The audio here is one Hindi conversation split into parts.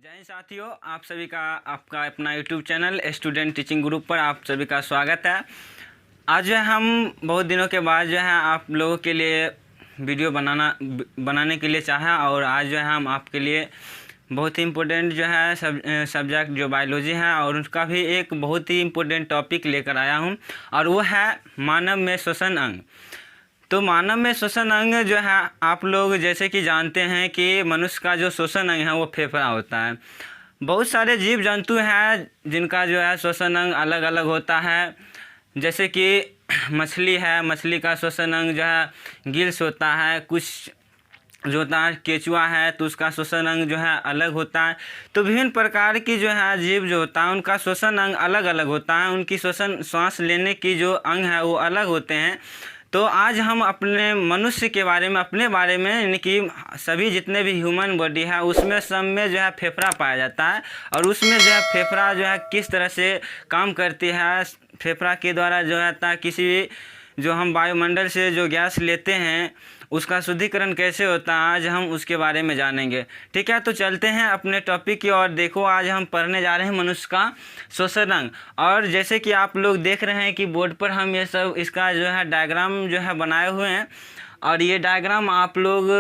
जय हिंद साथियों, आप सभी का आपका अपना YouTube channel student teaching group पर आप सभी का स्वागत है। आज जो है हम बहुत दिनों के बाद जो है आप लोगों के लिए वीडियो बनाने के लिए चाहा और आज जो है हम आपके लिए बहुत ही इम्पोर्टेंट जो है सब्जेक्ट जो बायोलॉजी है और उसका भी एक बहुत ही इम्पोर्टेंट टॉपिक लेकर आया हूँ और वो है मानव में श्वसन अंग। तो मानव में श्वसन अंग जो है आप लोग जैसे कि जानते हैं कि मनुष्य का जो श्वसन अंग है वो फेफड़ा होता है। बहुत सारे जीव जंतु हैं जिनका जो है श्वसन अंग अलग अलग होता है, जैसे कि मछली है, मछली का श्वसन अंग जो है गिल्स होता है। कुछ जो होता है केचुआ है तो उसका श्वसन अंग जो है अलग होता है। तो विभिन्न प्रकार की जो है जीव जो होता है उनका श्वसन अंग अलग अलग होता है, उनकी सांस लेने की जो अंग है वो अलग होते हैं। तो आज हम अपने मनुष्य के बारे में, अपने बारे में, यानी कि सभी जितने भी ह्यूमन बॉडी है उसमें सब में जो है फेफड़ा पाया जाता है और उसमें जो है फेफड़ा जो है किस तरह से काम करती है। फेफड़ा के द्वारा जो है किसी जो हम वायुमंडल से जो गैस लेते हैं उसका शुद्धिकरण कैसे होता है, आज हम उसके बारे में जानेंगे। ठीक है, तो चलते हैं अपने टॉपिक की ओर। देखो, आज हम पढ़ने जा रहे हैं मनुष्य का श्वसन अंग। और जैसे कि आप लोग देख रहे हैं कि बोर्ड पर हम ये सब इसका जो है डायग्राम जो है बनाए हुए हैं और ये डायग्राम आप लोग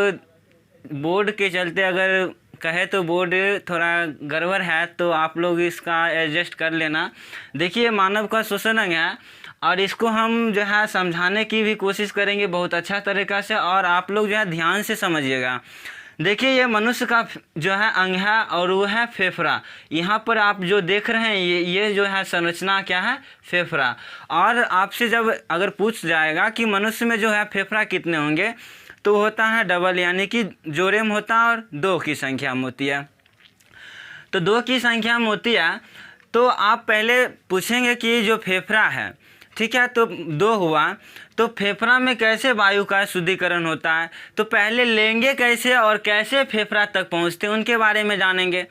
बोर्ड के चलते अगर कहे तो बोर्ड थोड़ा गड़बड़ है तो आप लोग इसका एडजस्ट कर लेना। देखिए, मानव का श्वसन अंग है और इसको हम जो है समझाने की भी कोशिश करेंगे बहुत अच्छा तरीक़ा से और आप लोग जो है ध्यान से समझिएगा। देखिए, ये मनुष्य का जो है अंग है और वो है फेफड़ा। यहाँ पर आप जो देख रहे हैं ये जो है संरचना क्या है, फेफड़ा। और आपसे जब अगर पूछ जाएगा कि मनुष्य में जो है फेफड़ा कितने होंगे तो होता है डबल, यानी कि जोड़े में होता है और 2 की संख्या में होती है। तो 2 की संख्या में होती है तो आप पहले पूछेंगे कि जो फेफड़ा है, ठीक है, तो 2 हुआ तो फेफड़ा में कैसे वायु का शुद्धिकरण होता है, तो पहले लेंगे कैसे और कैसे फेफड़ा तक पहुंचते हैं उनके बारे में जानेंगे।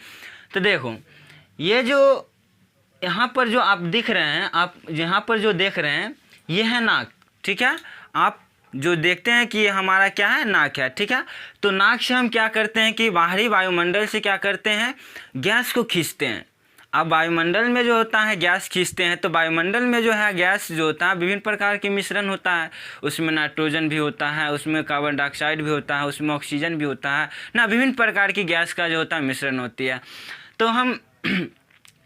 तो देखो, ये जो यहाँ पर जो आप दिख रहे हैं, आप यहाँ पर जो देख रहे हैं ये है नाक। ठीक है, आप जो देखते हैं कि हमारा क्या है, नाक है। ठीक है, तो नाक से हम क्या करते हैं कि बाहरी वायुमंडल से क्या करते हैं, गैस को खींचते हैं। अब वायुमंडल में जो होता है गैस खींचते हैं तो वायुमंडल में जो है गैस जो होता है विभिन्न प्रकार के मिश्रण होता है। उसमें नाइट्रोजन भी होता है, उसमें कार्बन डाइऑक्साइड भी होता है, उसमें ऑक्सीजन भी होता है ना, विभिन्न प्रकार की गैस का जो होता है मिश्रण होती है। तो हम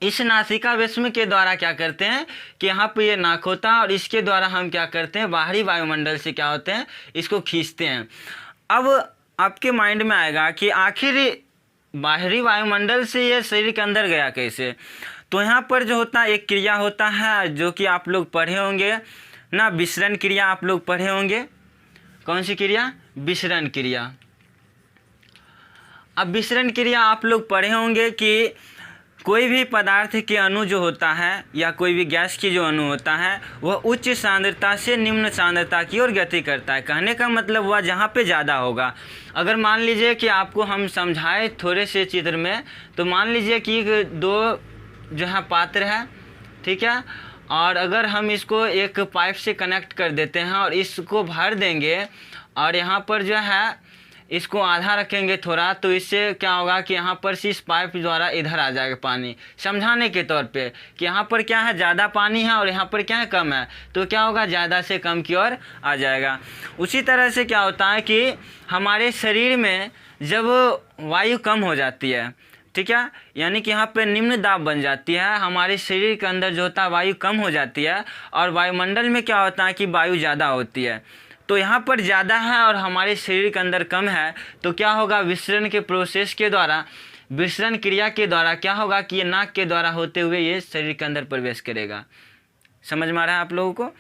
इस नासिका वेश्म के द्वारा क्या करते हैं कि यहाँ पे ये नाक होता है और इसके द्वारा हम क्या करते हैं, बाहरी वायुमंडल से क्या होते हैं, इसको खींचते हैं। अब आपके माइंड में आएगा कि आखिर बाहरी वायुमंडल से ये शरीर के अंदर गया कैसे। तो यहाँ पर जो होता है एक क्रिया होता है जो कि आप लोग पढ़े होंगे ना, विसरण क्रिया आप लोग पढ़े होंगे। कौन सी क्रिया, विसरण क्रिया। अब विसरण क्रिया आप लोग पढ़े होंगे कि कोई भी पदार्थ के अणु जो होता है या कोई भी गैस की जो अणु होता है वह उच्च सांद्रता से निम्न सांद्रता की ओर गति करता है। कहने का मतलब वह जहाँ पे ज़्यादा होगा, अगर मान लीजिए कि आपको हम समझाए थोड़े से चित्र में, तो मान लीजिए कि 2 जो है पात्र है, ठीक है, और अगर हम इसको एक पाइप से कनेक्ट कर देते हैं और इसको भर देंगे और यहाँ पर जो है इसको आधा रखेंगे थोड़ा, तो इससे क्या होगा कि यहाँ पर से इस पाइप द्वारा इधर आ जाएगा पानी, समझाने के तौर पे कि यहाँ पर क्या है, ज़्यादा पानी है और यहाँ पर क्या है, कम है, तो क्या होगा, ज़्यादा से कम की ओर आ जाएगा। उसी तरह से क्या होता है कि हमारे शरीर में जब वायु कम हो जाती है, ठीक है, यानी कि यहाँ पे निम्न दाब बन जाती है, हमारे शरीर के अंदर जो होता है वायु कम हो जाती है और वायुमंडल में क्या होता है कि वायु ज़्यादा होती है। तो यहाँ पर ज़्यादा है और हमारे शरीर के अंदर कम है, तो क्या होगा, विसरण के प्रोसेस के द्वारा, विसरण क्रिया के द्वारा क्या होगा कि ये नाक के द्वारा होते हुए ये शरीर के अंदर प्रवेश करेगा। समझ में आ रहा है आप लोगों को।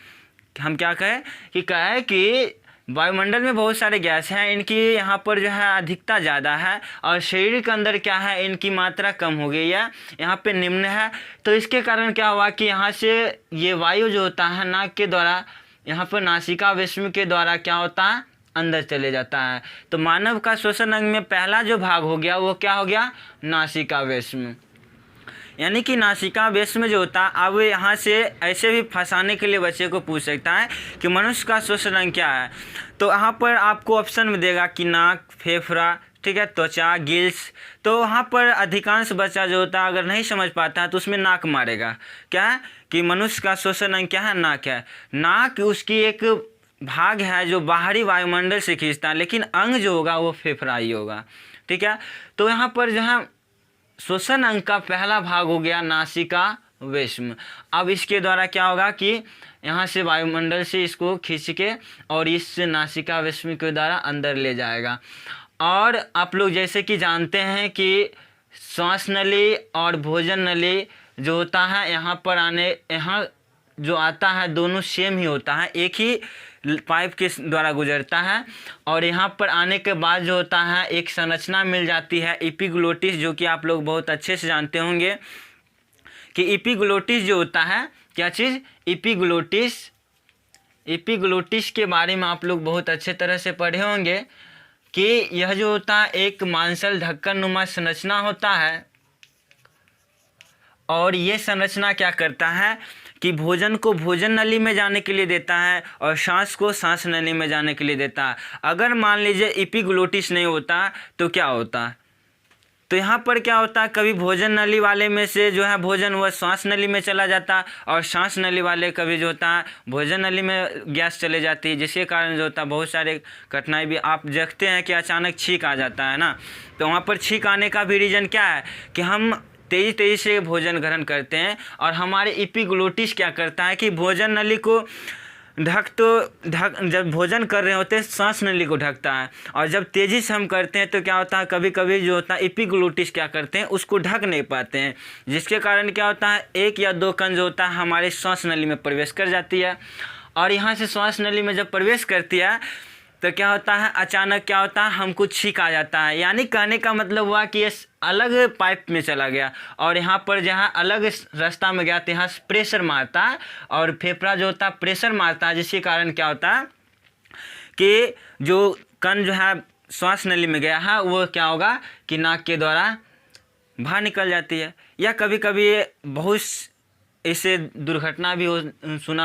हम क्या कहें कि वायुमंडल में बहुत सारे गैस हैं, इनकी यहाँ पर जो है अधिकता ज़्यादा है और शरीर के अंदर क्या है, इनकी मात्रा कम हो गई है, यहाँ पे निम्न है। तो इसके कारण क्या हुआ कि यहाँ से ये वायु जो होता है नाक के द्वारा, यहाँ पर नासिका वेश्म के द्वारा क्या होता है, अंदर चले जाता है। तो मानव का श्वसन अंग में पहला जो भाग हो गया वो क्या हो गया, नासिका वेश्म। यानी कि नासिका वेश्म जो होता है, अब यहाँ से ऐसे भी फंसाने के लिए बच्चे को पूछ सकता है कि मनुष्य का श्वसन अंग क्या है। तो यहाँ पर आपको ऑप्शन में देगा कि नाक, फेफड़ा, ठीक है, त्वचा, गिल्स। तो वहाँ पर अधिकांश बच्चा जो होता है अगर नहीं समझ पाता है तो उसमें नाक मारेगा। क्या है कि मनुष्य का श्वसन अंग क्या है, नाक है। नाक उसकी एक भाग है जो बाहरी वायुमंडल से खींचता है, लेकिन अंग जो होगा वो फेफड़ा ही होगा। ठीक है, तो यहाँ पर जो है श्वसन अंग का पहला भाग हो गया नासिका वेश्म। अब इसके द्वारा क्या होगा कि यहाँ से वायुमंडल से इसको खींच के और इस नासिका वेश्म के द्वारा अंदर ले जाएगा। और आप लोग जैसे कि जानते हैं कि श्वास नली और भोजन नली जो होता है यहाँ जो आता है दोनों सेम ही होता है, एक ही पाइप के द्वारा गुजरता है। और यहाँ पर आने के बाद जो होता है एक संरचना मिल जाती है एपिग्लोटिस, जो कि आप लोग बहुत अच्छे से जानते होंगे कि एपिग्लोटिस जो होता है क्या चीज़, एपिग्लोटिस के बारे में आप लोग बहुत अच्छे तरह से पढ़े होंगे कि यह जो होता है एक मांसल ढक्कन नुमा संरचना होता है। और ये संरचना क्या करता है कि भोजन को भोजन नली में जाने के लिए देता है और सांस को सांस नली में जाने के लिए देता है। अगर मान लीजिए एपिग्लोटिस नहीं होता तो क्या होता, तो यहाँ पर क्या होता है कभी भोजन नली वाले में से जो है भोजन वह सांस नली में चला जाता और सांस नली वाले कभी जो होता है भोजन नली में गैस चले जाती है, जिसके कारण जो होता है बहुत सारे कठिनाई भी आप देखते हैं कि अचानक छींक आ जाता है ना। तो वहाँ पर छींक आने का भी रीज़न क्या है कि हम तेज़ी से भोजन ग्रहण करते हैं और हमारे एपिग्लोटिस क्या करता है कि भोजन नली को जब भोजन कर रहे होते हैं सांस नली को ढकता है, और जब तेज़ी से हम करते हैं तो क्या होता है कभी कभी जो होता है एपिग्लोटिस क्या करते हैं उसको ढक नहीं पाते हैं, जिसके कारण क्या होता है एक या दो कण जो होता है हमारे सांस नली में प्रवेश कर जाती है। और यहाँ से सांस नली में जब प्रवेश करती है तो क्या होता है अचानक क्या होता है हमको छींक आ जाता है। यानी कहने का मतलब हुआ कि ये अलग पाइप में चला गया और यहाँ पर जहाँ अलग रास्ता में गया तो यहाँ प्रेशर मारता है और फेफड़ा जो होता है प्रेशर मारता है, जिसके कारण क्या होता है कि जो कण जो है श्वास नली में गया है वो क्या होगा कि नाक के द्वारा बाहर निकल जाती है। या कभी कभी बहुत इससे दुर्घटना भी सुने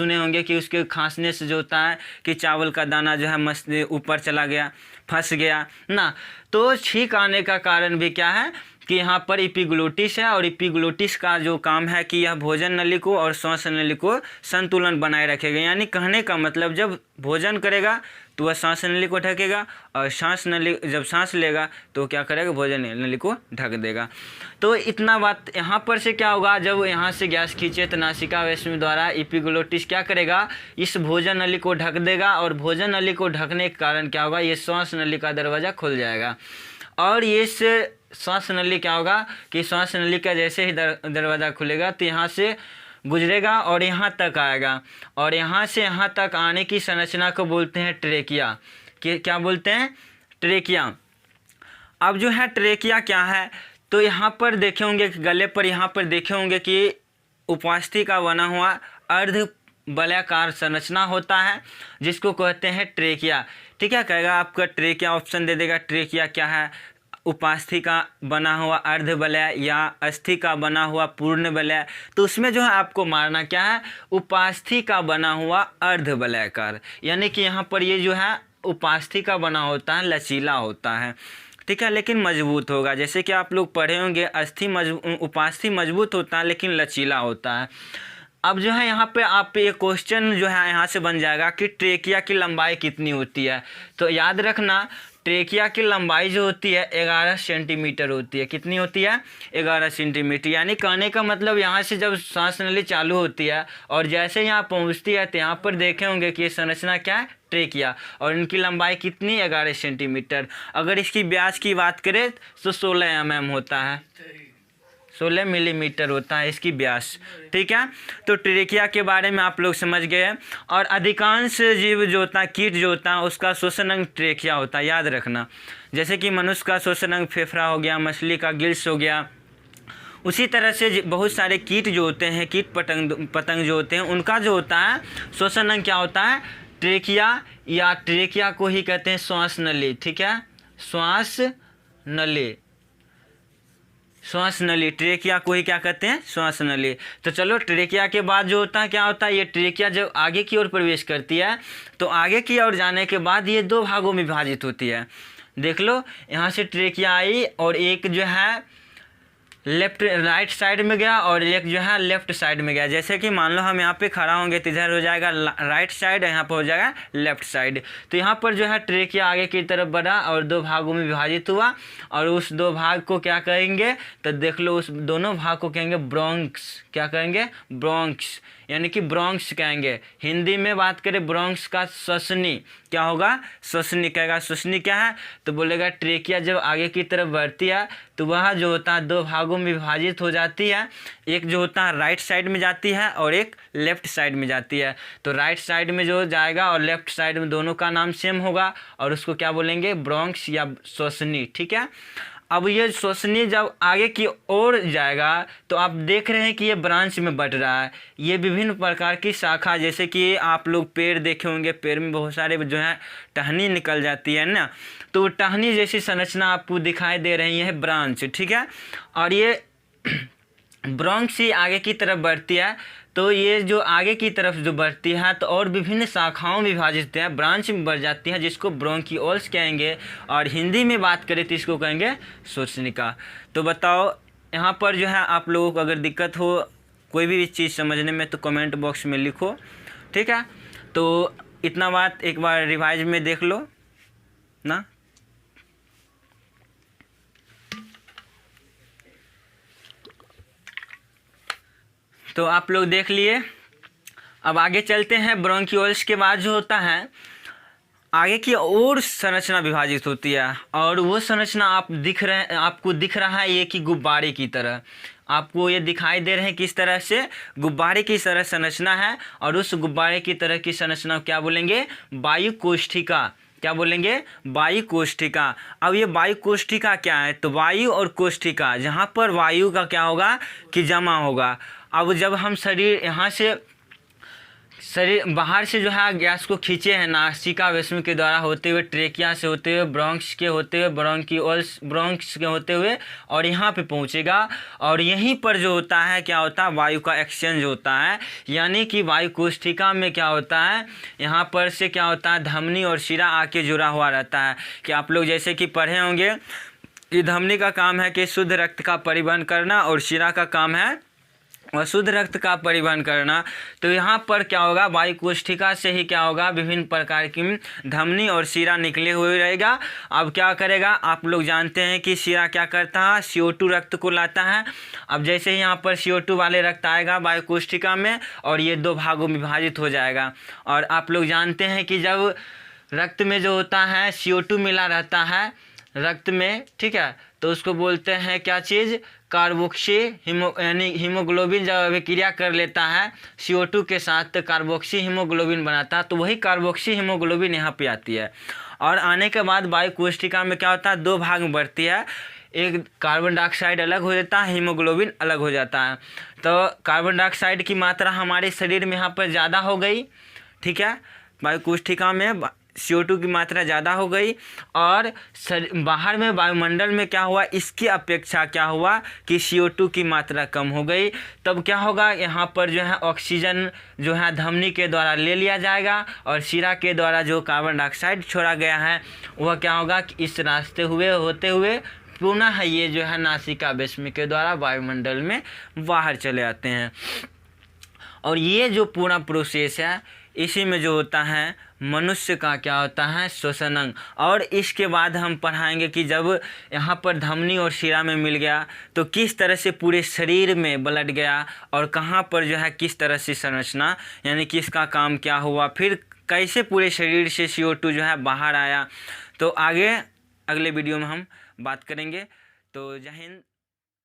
होंगे कि उसके खांसने से जो होता है कि चावल का दाना जो है मस्त ऊपर चला गया, फंस गया ना। तो छींक आने का कारण भी क्या है कि यहाँ पर एपिग्लोटिस है और एपिग्लोटिस का जो काम है कि यह भोजन नली को और श्वास नली को संतुलन बनाए रखेगा। यानी कहने का मतलब जब भोजन करेगा तो वह सांस नली को ढकेगा और जब सांस लेगा तो क्या करेगा भोजन नली को ढक देगा। तो इतना बात यहाँ पर से क्या होगा, जब यहाँ से गैस खींचे तो नासिका वेश्म द्वारा एपिग्लोटिस क्या करेगा इस भोजन नली को ढक देगा और भोजन नली को ढकने के कारण क्या होगा ये श्वास नली का दरवाज़ा खुल जाएगा। और ये श्वास नली क्या होगा कि श्वास नली का जैसे ही दरवाज़ा खुलेगा तो यहाँ से गुजरेगा और यहाँ तक आएगा और यहाँ से यहाँ तक आने की संरचना को बोलते हैं ट्रेकिया। क्या बोलते हैं, ट्रेकिया। अब जो है ट्रेकिया क्या है तो यहाँ पर देखे होंगे गले पर यहाँ पर देखे होंगे कि उपास्थि का बना हुआ अर्ध वलयाकार संरचना होता है जिसको कहते हैं ट्रेकिया। ठीक है, कहेगा आपका ट्रेकिया ऑप्शन दे देगा। ट्रेकिया क्या है, उपास्थि का बना हुआ अर्धवलय या अस्थि का बना हुआ पूर्ण वलय। तो उसमें जो है आपको मारना क्या है उपास्थि का बना हुआ अर्धवलयाकार, यानी कि यहाँ पर ये जो है उपास्थि का बना होता है लचीला होता है। ठीक है, लेकिन मजबूत होगा। जैसे कि आप लोग पढ़े होंगे उपास्थि मजबूत होता है लेकिन लचीला होता है। अब जो है यहाँ पे आप ये क्वेश्चन जो है यहाँ से बन जाएगा कि ट्रेकिया की लंबाई कितनी होती है। तो याद रखना ट्रेकिया की लंबाई जो होती है 11 सेंटीमीटर होती है। कितनी होती है 11 सेंटीमीटर। यानी कहने का मतलब यहाँ से जब सांस नली चालू होती है और जैसे यहाँ पहुँचती है तो यहाँ पर देखे होंगे कि ये संरचना क्या है ट्रेकिया, और इनकी लंबाई कितनी 11 सेंटीमीटर। अगर इसकी व्यास की बात करें तो 16 mm होता है, 16 मिलीमीटर होता है इसकी व्यास। ठीक है, तो ट्रेकिया के बारे में आप लोग समझ गए हैं। और अधिकांश जीव जो होता है कीट जो होता है उसका श्वसन अंग ट्रेकिया होता है, याद रखना। जैसे कि मनुष्य का श्वसन अंग फेफड़ा हो गया, मछली का गिल्स हो गया, उसी तरह से बहुत सारे कीट जो होते हैं कीट पतंग जो होते हैं उनका जो होता है श्वसन अंग क्या होता है ट्रेकिया, या ट्रेकिया को ही कहते हैं श्वास नली। ठीक है, श्वास नली ट्रेकिया को ही क्या कहते हैं श्वास नली। तो चलो ट्रेकिया के बाद जो होता है क्या होता है ये ट्रेकिया जब आगे की ओर प्रवेश करती है तो आगे की ओर जाने के बाद ये दो भागों में विभाजित होती है। देख लो, यहाँ से ट्रेकिया आई और एक जो है राइट साइड में गया और एक जो है लेफ्ट साइड में गया। जैसे कि मान लो हम यहाँ पे खड़ा होंगे तो इधर हो जाएगा राइट साइड, यहाँ पर हो जाएगा लेफ्ट साइड। तो यहाँ पर जो है ट्रेकिया आगे की तरफ बढ़ा और 2 भागों में विभाजित हुआ और उस 2 भाग को क्या कहेंगे, तो देख लो उस दोनों भाग को कहेंगे ब्रोंक्स। क्या कहेंगे? ब्रोंक्स, यानी कि ब्रोंक्स कहेंगे। हिंदी में बात करें ब्रोंक्स का श्वसनी क्या होगा? श्वसनी कहेगा। श्वसनी क्या है? तो बोलेगा ट्रेकिया जब आगे की तरफ बढ़ती है तो वह जो होता है 2 भागों में विभाजित हो जाती है। एक जो होता है राइट साइड में जाती है और एक लेफ्ट साइड में जाती है। तो राइट साइड में जो जाएगा और लेफ्ट साइड में दोनों का नाम सेम होगा और उसको क्या बोलेंगे? ब्रोंक्स या श्वसनी। ठीक है। अब ये श्वसनी जब आगे की ओर जाएगा तो आप देख रहे हैं कि ये ब्रांच में बढ़ रहा है। ये विभिन्न प्रकार की शाखा, जैसे कि आप लोग पेड़ देखे होंगे, पेड़ में बहुत सारे जो है टहनी निकल जाती है ना, तो टहनी जैसी संरचना आपको दिखाई दे रही है ब्रांच। ठीक है। और ये ब्रोंक्स ही आगे की तरफ बढ़ती है। तो ये जो आगे की तरफ जो बढ़ती है तो और विभिन्न शाखाओं में विभाजित है, ब्रांच में बढ़ जाती है, जिसको ब्रोंकियोल्स कहेंगे और हिंदी में बात करें तो इसको कहेंगे श्वसनिका। तो बताओ यहाँ पर जो है आप लोगों को अगर दिक्कत हो कोई भी चीज़ समझने में तो कमेंट बॉक्स में लिखो। ठीक है। तो इतना बात एक बार रिवाइज में देख लो ना। तो आप लोग देख लिए। अब आगे चलते हैं। ब्रोंकियोल्स के बाद जो होता है आगे की और संरचना विभाजित होती है और वो संरचना आपको दिख रहा है ये कि गुब्बारे की तरह। आपको ये दिखाई दे रहे हैं किस तरह से? गुब्बारे की तरह संरचना है और उस गुब्बारे की तरह की संरचना क्या बोलेंगे? वायु कोष्ठिका। क्या बोलेंगे? वायु कोष्ठिका। अब ये वायु कोष्ठिका क्या है? तो वायु और कोष्ठिका, जहाँ पर वायु का क्या होगा कि जमा होगा। अब जब हम यहाँ से शरीर बाहर से जो है गैस को खींचे हैं नासिका वेस्म के द्वारा होते हुए, ट्रेकिया से होते हुए, ब्रोंक्स के होते हुए, ब्रोंक्स के होते हुए और यहाँ पे पहुँचेगा और यहीं पर जो होता है क्या होता है? वायु का एक्सचेंज होता है। यानी कि वायु कोष्ठिका में क्या होता है, यहाँ पर से क्या होता है धमनी और शिरा आके जुड़ा हुआ रहता है। कि आप लोग जैसे कि पढ़े होंगे, ये धमनी का काम है कि शुद्ध रक्त का परिवहन करना और शिरा का काम है अशुद्ध रक्त का परिवहन करना। तो यहाँ पर क्या होगा? वायु कोष्ठिका से ही क्या होगा? विभिन्न प्रकार की धमनी और शिरा निकले हुए रहेगा। अब क्या करेगा? आप लोग जानते हैं कि शिरा क्या करता है? CO2 रक्त को लाता है। अब जैसे ही यहाँ पर CO2 वाले रक्त आएगा वायु कोष्ठिका में और ये 2 भागों में विभाजित हो जाएगा। और आप लोग जानते हैं कि जब रक्त में जो होता है CO2 मिला रहता है रक्त में, ठीक है, तो उसको बोलते हैं क्या चीज़? कार्बोक्सी यानी हीमोग्लोबिन जब अभिक्रिया कर लेता है CO2 के साथ तो कार्बोक्सी हीमोग्लोबिन बनाता है। तो वही कार्बोक्सी हीमोग्लोबिन यहाँ पे आती है और आने के बाद वायु कोष्ठिका में क्या होता है? 2 भाग में बढ़ती है। एक कार्बन डाइऑक्साइड अलग हो जाता है, हीमोग्लोबिन अलग हो जाता है। तो कार्बन डाइऑक्साइड की मात्रा हमारे शरीर में यहाँ पर ज़्यादा हो गई। ठीक है। वायु कोष्ठिका में CO2 की मात्रा ज़्यादा हो गई और बाहर में वायुमंडल में क्या हुआ? इसकी अपेक्षा क्या हुआ कि CO2 की मात्रा कम हो गई। तब क्या होगा? यहाँ पर जो है ऑक्सीजन जो है धमनी के द्वारा ले लिया जाएगा और शिरा के द्वारा जो कार्बन डाइऑक्साइड छोड़ा गया है वह क्या होगा कि इस रास्ते होते हुए पुनः ये जो है नासिका वेस्म के द्वारा वायुमंडल में बाहर चले आते हैं। और ये जो पूरा प्रोसेस है इसी में जो होता है मनुष्य का क्या होता है? श्वसन अंग। और इसके बाद हम पढ़ाएंगे कि जब यहाँ पर धमनी और शिरा में मिल गया तो किस तरह से पूरे शरीर में ब्लड गया और कहाँ पर जो है किस तरह से संरचना यानी कि इसका काम क्या हुआ, फिर कैसे पूरे शरीर से CO2 जो है बाहर आया। तो आगे अगले वीडियो में हम बात करेंगे। तो जय हिंद।